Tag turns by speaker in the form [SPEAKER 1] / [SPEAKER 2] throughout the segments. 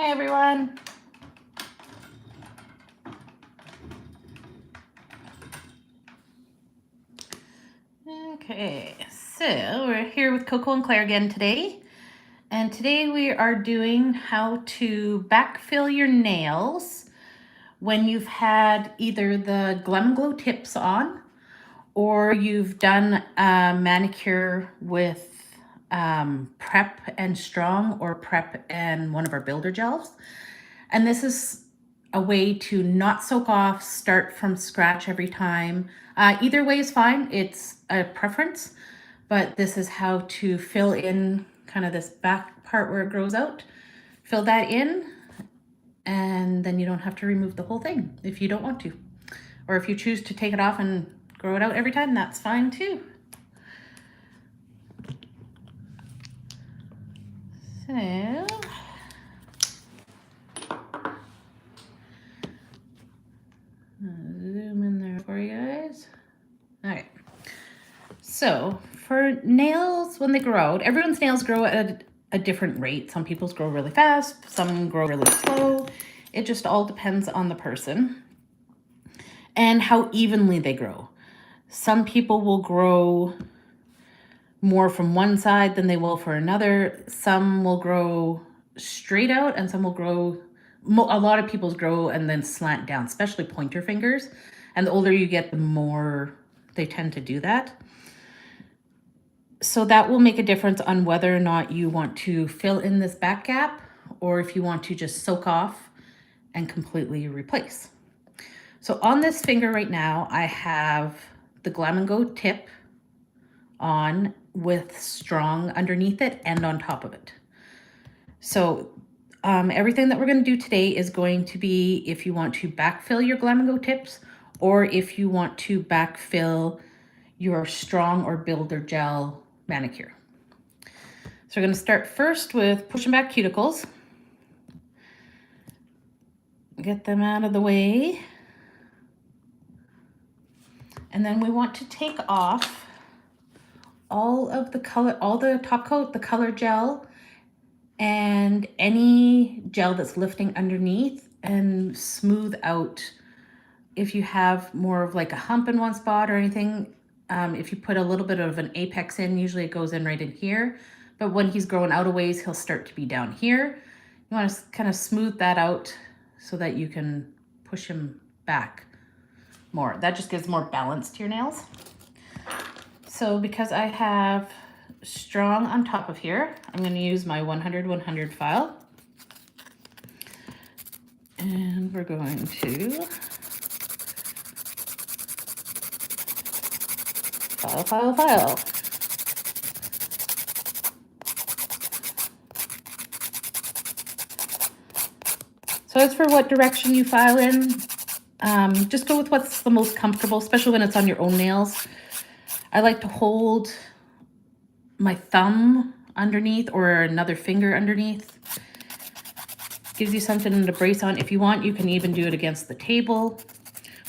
[SPEAKER 1] Hi everyone. Okay, so we're here with Coco and Claire again today. And today we are doing how to backfill your nails when you've had either the Glam Go tips on or you've done a manicure with Prep and Strong or Prep and one of our Builder gels. And this is a way to not soak off, start from scratch every time. Either way is fine. It's a preference, but this is how to fill in kind of this back part where it grows out. Fill that in, and then you don't have to remove the whole thing if you don't want to. Or if you choose to take it off and grow it out every time, that's fine too. So, zoom in there for you guys. All right. So for nails, when they grow out, everyone's nails grow at a different rate. Some people's grow really fast, some grow really slow. It just all depends on the person and how evenly they grow. Some people will grow more from one side than they will for another. Some will grow straight out and some will grow, a lot of people's grow and then slant down, especially pointer fingers. And the older you get, the more they tend to do that. So that will make a difference on whether or not you want to fill in this back gap or if you want to just soak off and completely replace. So on this finger right now, I have the Glam Go tip on with Strong underneath it and on top of it. So everything that we're going to do today is going to be if you want to backfill your Glam Go tips or if you want to backfill your Strong or Builder Gel Manicure. So we're going to start first with pushing back cuticles. Get them out of the way. And then we want to take off all of the color, all the top coat, the color gel, and any gel that's lifting underneath, and smooth out if you have more of like a hump in one spot or anything. If you put a little bit of an apex in, usually it goes in right in here. But when he's growing out a ways, he'll start to be down here. You want to kind of smooth that out so that you can push him back more. That just gives more balance to your nails. So because I have Strong on top of here, I'm going to use my 100-100 file. And we're going to file. So as for what direction you file in, just go with what's the most comfortable, especially when it's on your own nails. I like to hold my thumb underneath or another finger underneath. Gives you something to brace on. If you want, you can even do it against the table.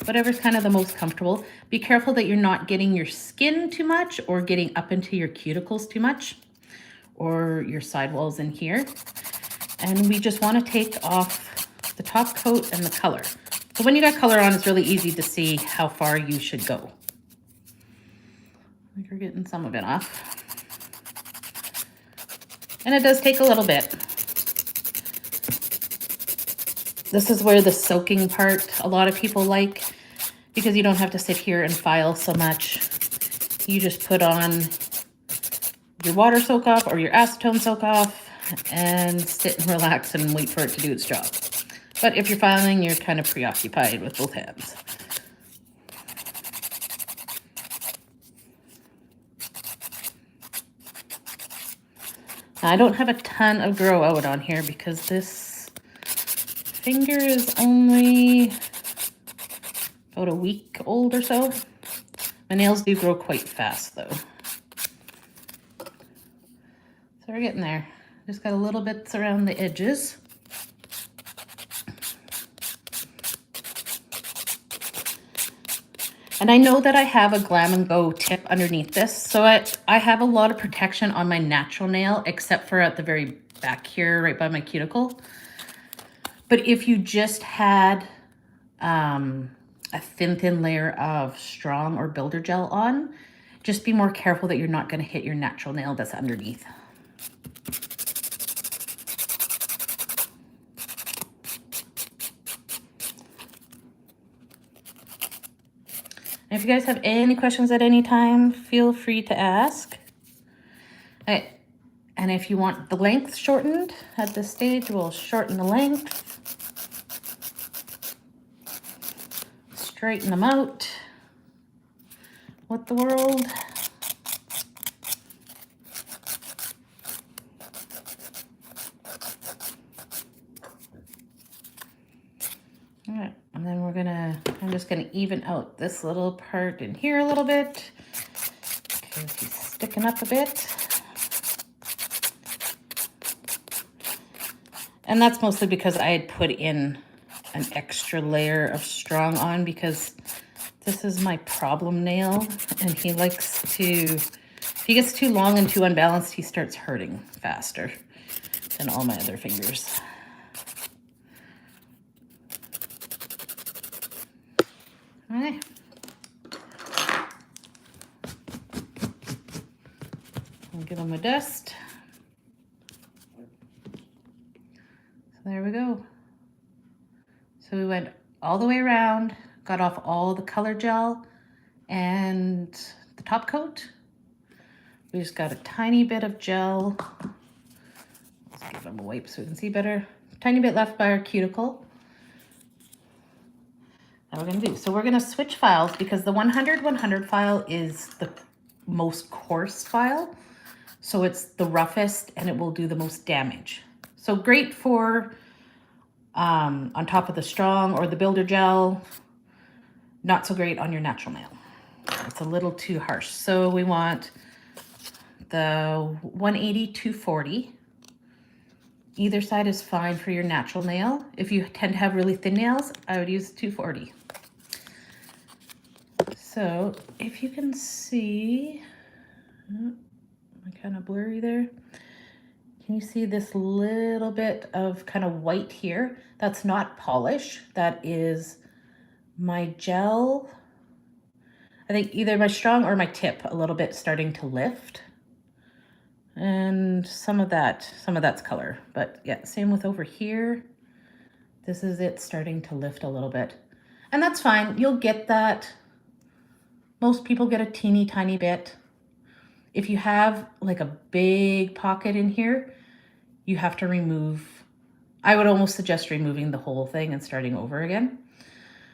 [SPEAKER 1] Whatever's kind of the most comfortable. Be careful that you're not getting your skin too much or getting up into your cuticles too much or your sidewalls in here. And we just want to take off the top coat and the color. So when you got color on, it's really easy to see how far you should go. I think we're getting some of it off. And it does take a little bit. This is where the soaking part a lot of people like, because you don't have to sit here and file so much. You just put on your water soak off or your acetone soak off and sit and relax and wait for it to do its job. But if you're filing, you're kind of preoccupied with both hands. I don't have a ton of grow out on here because this finger is only about a week old or so. My nails do grow quite fast though. So we're getting there. Just got a little bits around the edges. And I know that I have a Glam Go tip underneath this, so I have a lot of protection on my natural nail, except for at the very back here, right by my cuticle. But if you just had a thin layer of strong or builder gel on, just be more careful that you're not going to hit your natural nail that's underneath. And if you guys have any questions at any time, feel free to ask. Okay. And if you want the length shortened at this stage, we'll shorten the length. Straighten them out. What the world? All right, and then I'm just gonna even out this little part in here a little bit because he's sticking up a bit. And that's mostly because I had put in an extra layer of strong on because this is my problem nail and he likes to, if he gets too long and too unbalanced, he starts hurting faster than all my other fingers. All right. I'll give him a dust. So there we go. So we went all the way around, got off all the color gel and the top coat. We just got a tiny bit of gel. Let's give him a wipe so we can see better. Tiny bit left by our cuticle. That we're gonna do. So we're gonna switch files because the 100-100 file is the most coarse file. So it's the roughest and it will do the most damage. So great for on top of the strong or the builder gel, not so great on your natural nail. It's a little too harsh. So we want the 180-240. Either side is fine for your natural nail. If you tend to have really thin nails, I would use 240. So if you can see, am I kind of blurry there? Can you see this little bit of kind of white here? That's not polish. That is my gel. I think either my strong or my tip a little bit starting to lift. And some of that's color. But yeah, same with over here. This is it starting to lift a little bit. And that's fine. You'll get that. Most people get a teeny tiny bit. If you have like a big pocket in here, you have to remove, I would almost suggest removing the whole thing and starting over again.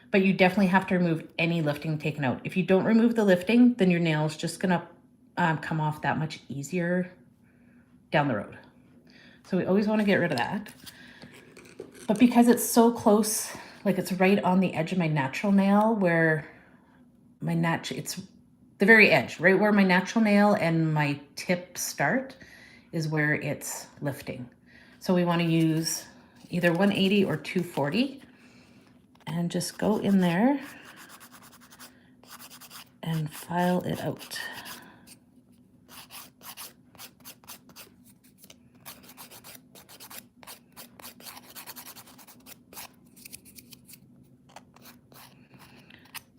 [SPEAKER 1] But you definitely have to remove any lifting taken out. If you don't remove the lifting, then your nail is just gonna come off that much easier down the road. So we always wanna get rid of that. But because it's so close, like it's right on the edge of my natural nail where it's the very edge, right where my natural nail and my tip start is where it's lifting. So we want to use either 180 or 240 and just go in there and file it out.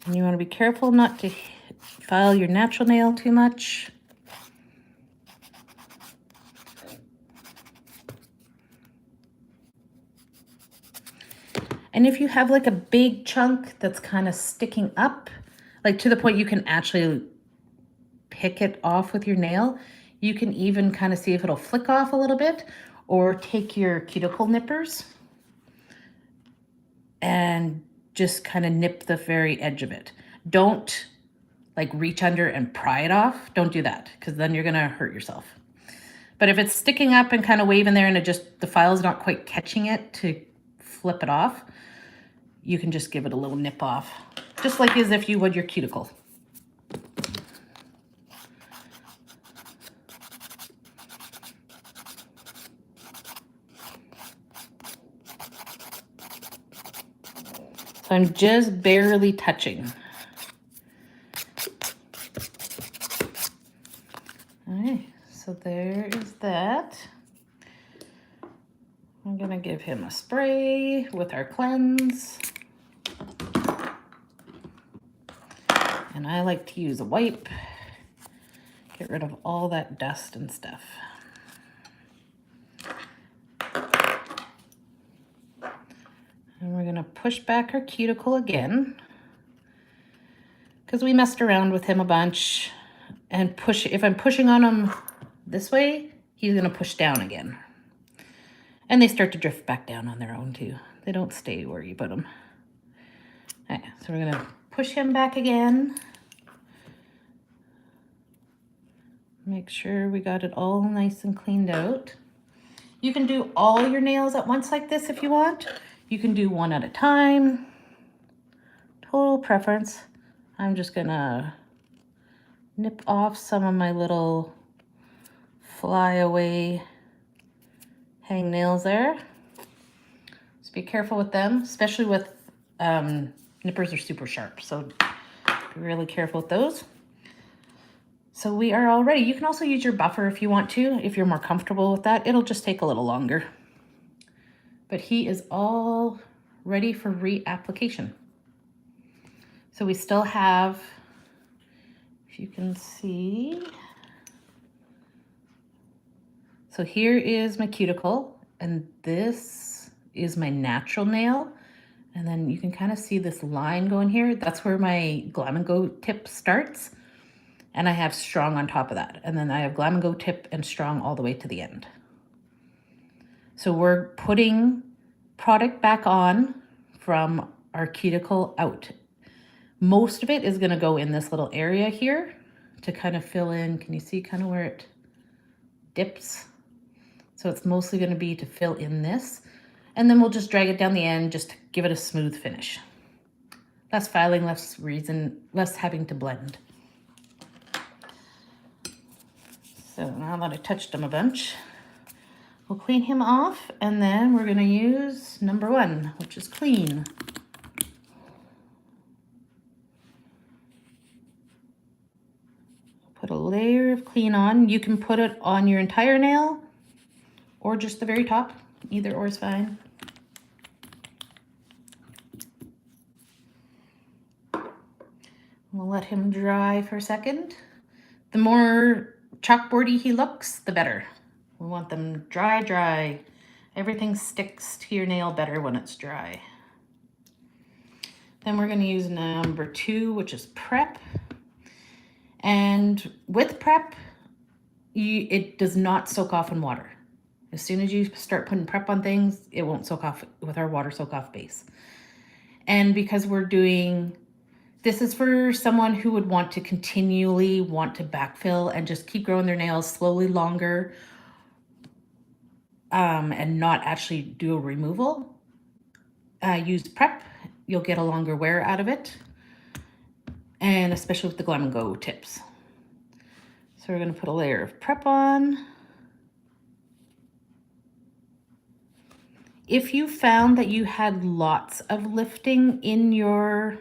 [SPEAKER 1] And you want to be careful not to file your natural nail too much. And if you have like a big chunk that's kind of sticking up, like to the point you can actually pick it off with your nail, you can even kind of see if it'll flick off a little bit, or take your cuticle nippers and just kind of nip the very edge of it. Don't like reach under and pry it off. Don't do that because then you're gonna hurt yourself. But if it's sticking up and kind of waving there and the file's not quite catching it to flip it off, you can just give it a little nip off, just like as if you would your cuticle. So I'm just barely touching. All right, so there is that. I'm gonna give him a spray with our cleanse. And I like to use a wipe. Get rid of all that dust and stuff. And we're gonna push back our cuticle again, because we messed around with him a bunch. And push, if I'm pushing on him this way, he's gonna push down again. And they start to drift back down on their own too. They don't stay where you put them. All right, so we're gonna push him back again. Make sure we got it all nice and cleaned out. You can do all your nails at once like this if you want. You can do one at a time. Total preference. I'm just gonna nip off some of my little flyaway hang nails there. Just be careful with them, especially with nippers are super sharp, so be really careful with those. So we are all ready. You can also use your buffer if you want to, if you're more comfortable with that. It'll just take a little longer. But he is all ready for reapplication. So we still have, if you can see, so here is my cuticle, and this is my natural nail. And then you can kind of see this line going here. That's where my Glam Go tip starts. And I have strong on top of that. And then I have Glam Go tip and strong all the way to the end. So we're putting product back on from our cuticle out. Most of it is gonna go in this little area here to kind of fill in. Can you see kind of where it dips? So it's mostly gonna be to fill in this. And then we'll just drag it down the end just to give it a smooth finish. Less filing, less having to blend. So now that I touched him a bunch, we'll clean him off, and then we're gonna use number 1, which is clean. Put a layer of clean on. You can put it on your entire nail or just the very top. Either or is fine. We'll let him dry for a second. The more chalkboardy he looks, the better. We want them dry, dry. Everything sticks to your nail better when it's dry. Then we're gonna use number 2, which is prep. And with prep, it does not soak off in water. As soon as you start putting prep on things, it won't soak off with our water soak off base. And because we're doing, this is for someone who would want to continually want to backfill and just keep growing their nails slowly longer and not actually do a removal. Use prep, you'll get a longer wear out of it. And especially with the Glam Go tips. So we're gonna put a layer of prep on. If you found that you had lots of lifting in your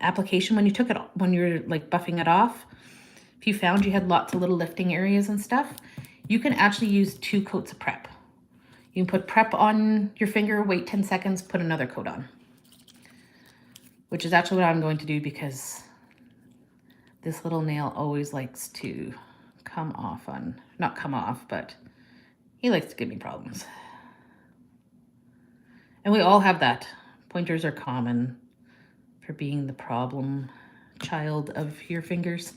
[SPEAKER 1] application when you took it, when you're like buffing it off, if you found you had lots of little lifting areas and stuff, you can actually use 2 coats of prep. You can put prep on your finger, wait 10 seconds, put another coat on, which is actually what I'm going to do because this little nail always likes to come off on, not come off, but he likes to give me problems. And we all have that. Pointers are common for being the problem child of your fingers.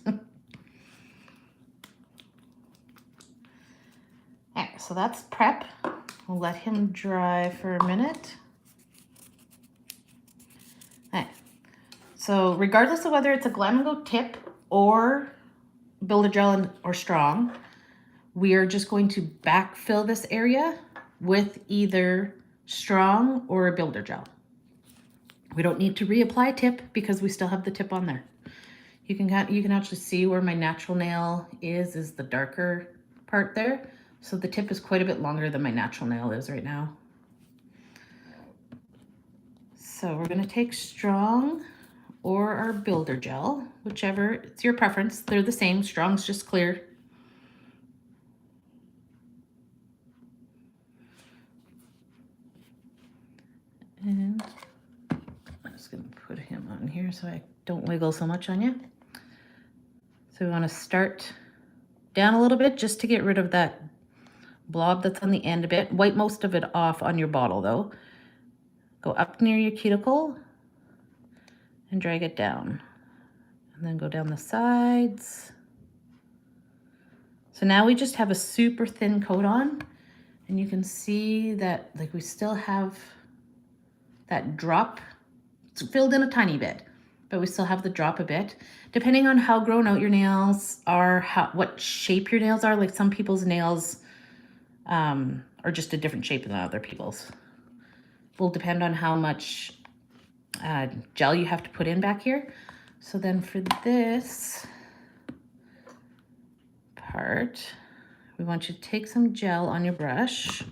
[SPEAKER 1] Alright, so that's prep. We'll let him dry for a minute. Alright, so regardless of whether it's a Glam Go tip or Builder Gel or strong, we are just going to backfill this area with either strong or a Builder Gel. We don't need to reapply tip because we still have the tip on there. You can actually see where my natural nail is the darker part there. So the tip is quite a bit longer than my natural nail is right now. So we're gonna take strong or our Builder Gel, whichever, it's your preference. They're the same, strong's just clear. in here so I don't wiggle so much on you. So we want to start down a little bit just to get rid of that blob that's on the end a bit. Wipe most of it off on your bottle though. Go up near your cuticle and drag it down. And then go down the sides. So now we just have a super thin coat on, and you can see that like we still have that drop. It's filled in a tiny bit, but we still have the drop a bit. Depending on how grown out your nails are, what shape your nails are, like some people's nails are just a different shape than other people's. Will depend on how much gel you have to put in back here. So then for this part, we want you to take some gel on your brush.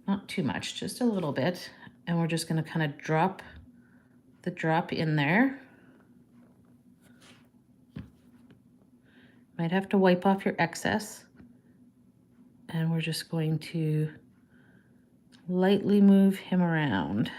[SPEAKER 1] Not too much, just a little bit. And we're just gonna kind of drop the drop in there. Might have to wipe off your excess. And we're just going to lightly move him around.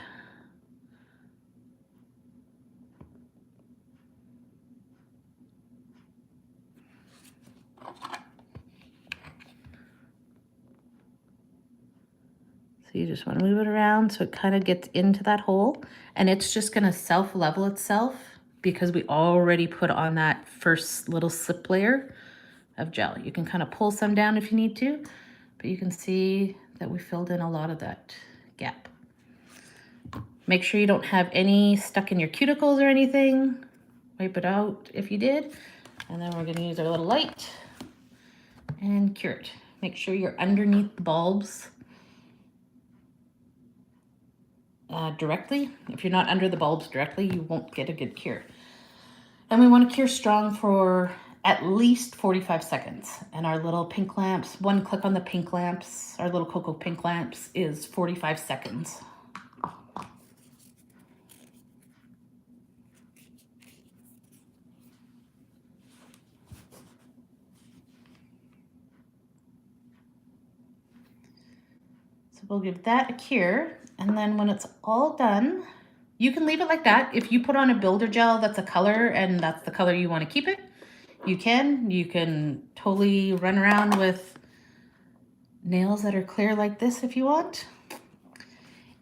[SPEAKER 1] So you just want to move it around so it kind of gets into that hole, and it's just going to self-level itself because we already put on that first little slip layer of gel. You can kind of pull some down if you need to, but you can see that we filled in a lot of that gap. Make sure you don't have any stuck in your cuticles or anything. Wipe it out if you did. And then we're going to use our little light and cure it. Make sure you're underneath the bulbs directly. If you're not under the bulbs directly, you won't get a good cure. And we want to cure strong for at least 45 seconds. And our little pink lamps, one click on the pink lamps, our little cocoa pink lamps is 45 seconds. So we'll give that a cure. And then when it's all done, you can leave it like that. If you put on a builder gel that's a color and that's the color you want to keep it, you can. You can totally run around with nails that are clear like this if you want.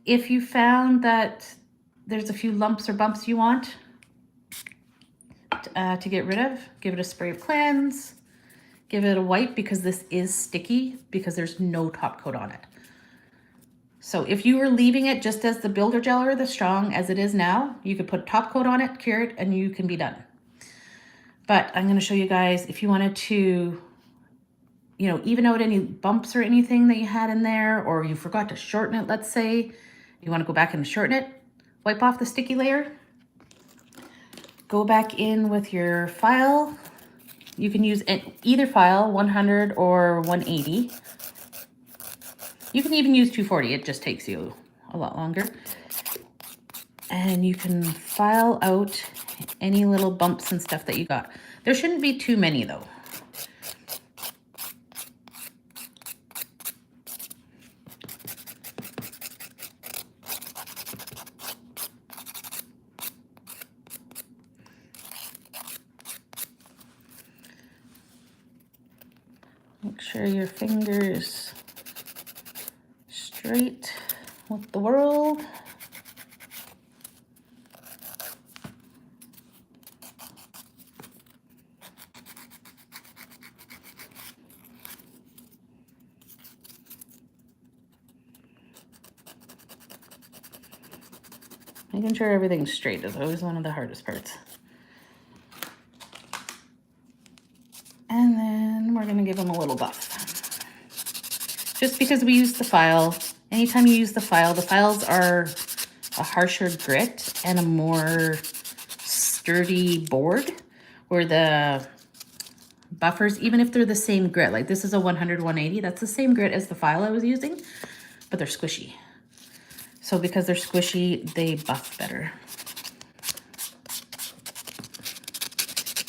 [SPEAKER 1] If you found that there's a few lumps or bumps you want to get rid of, give it a spray of cleanse, give it a wipe because this is sticky because there's no top coat on it. So if you were leaving it just as the builder gel or the strong as it is now, you could put top coat on it, cure it, and you can be done. But I'm going to show you guys if you wanted to, you know, even out any bumps or anything that you had in there, or you forgot to shorten it, let's say, you want to go back and shorten it, wipe off the sticky layer, go back in with your file. You can use either file, 100 or 180. You can even use 240, it just takes you a lot longer. And you can file out any little bumps and stuff that you got. There shouldn't be too many though. Make sure your fingers straight with the world. Making sure everything's straight is always one of the hardest parts. And then we're gonna give them a little buff. Just because we use the file, anytime you use the files are a harsher grit and a more sturdy board, where the buffers, even if they're the same grit, like this is a 100, 180, that's the same grit as the file I was using, but they're squishy. So because they're squishy, they buff better.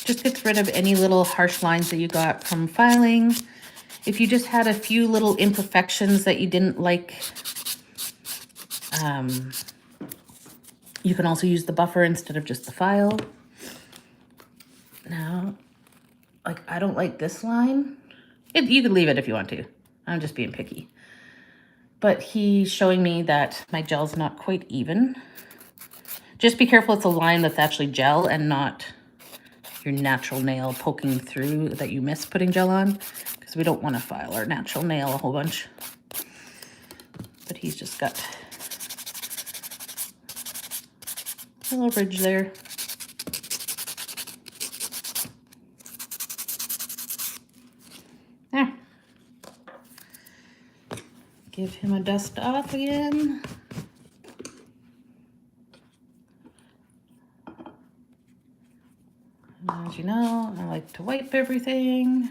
[SPEAKER 1] Just gets rid of any little harsh lines that you got from filing. If you just had a few little imperfections that you didn't like You can also use the buffer instead of just the file. Now, like, I don't like this line. You could leave it if you want to. I'm just being picky. But he's showing me that my gel's not quite even. Just be careful it's a line that's actually gel and not your natural nail poking through that you miss putting gel on, because we don't want to file our natural nail a whole bunch. But he's just got a little ridge there. There. Give him a dust off again. As you know, I like to wipe everything.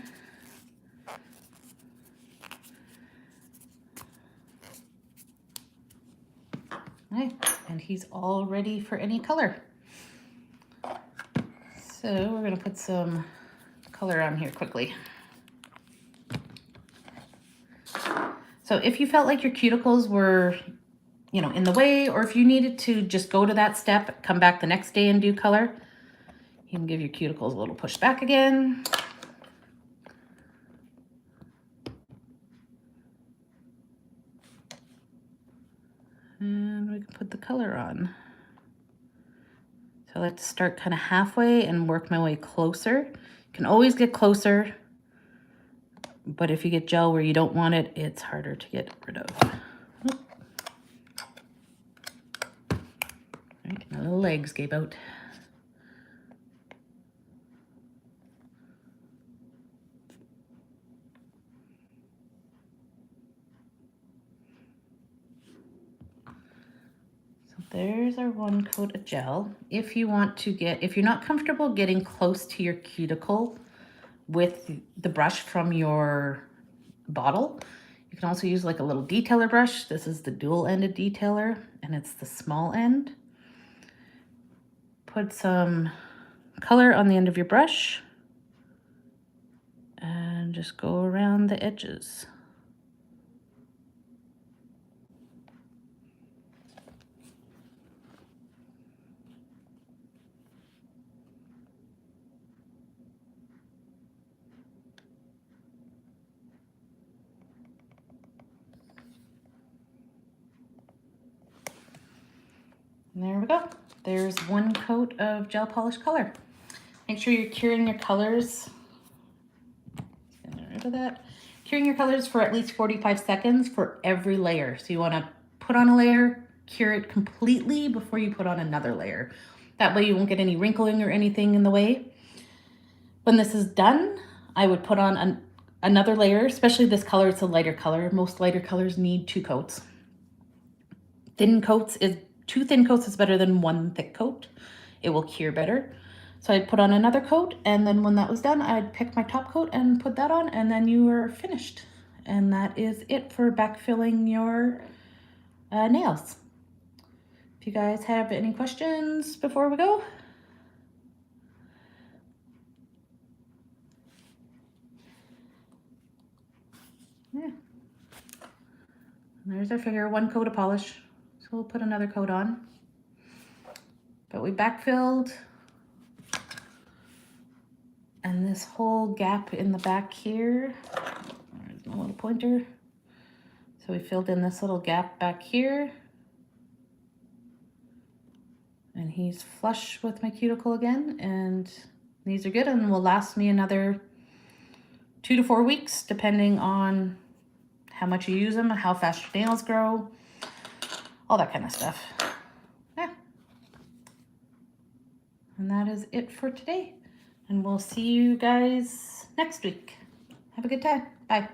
[SPEAKER 1] Okay, and he's all ready for any color. So we're gonna put some color on here quickly. So if you felt like your cuticles were, you know, in the way, or if you needed to just go to that step, come back the next day and do color, you can give your cuticles a little push back again. And we can put the color on. So I like to start kind of halfway and work my way closer. You can always get closer, but if you get gel where you don't want it, it's harder to get rid of. Right, my little legs gave out. So there's our one coat of gel. If you want to get, if you're not comfortable getting close to your cuticle with the brush from your bottle, you can also use like a little detailer brush. This is the dual-ended detailer and it's the small end. Put some color on the end of your brush and just go around the edges. And there we go. There's one coat of gel polish color. Make sure you're curing your colors. Get rid of that. Curing your colors for at least 45 seconds for every layer. So you want to put on a layer, cure it completely before you put on another layer. That way you won't get any wrinkling or anything in the way. When this is done, I would put on another layer, especially this color. It's a lighter color. Most lighter colors need 2 coats. Two thin coats is better than 1 thick coat. It will cure better. So I'd put on another coat, and then when that was done, I'd pick my top coat and put that on, and then you are finished. And that is it for backfilling your nails. If you guys have any questions before we go. Yeah. And there's our figure, 1 coat of polish. So we'll put another coat on. But we backfilled. And this whole gap in the back here, there's my little pointer. So we filled in this little gap back here. And he's flush with my cuticle again. And these are good and will last me another 2 to 4 weeks, depending on how much you use them and how fast your nails grow, all that kind of stuff. Yeah. And that is it for today. And we'll see you guys next week. Have a good time. Bye.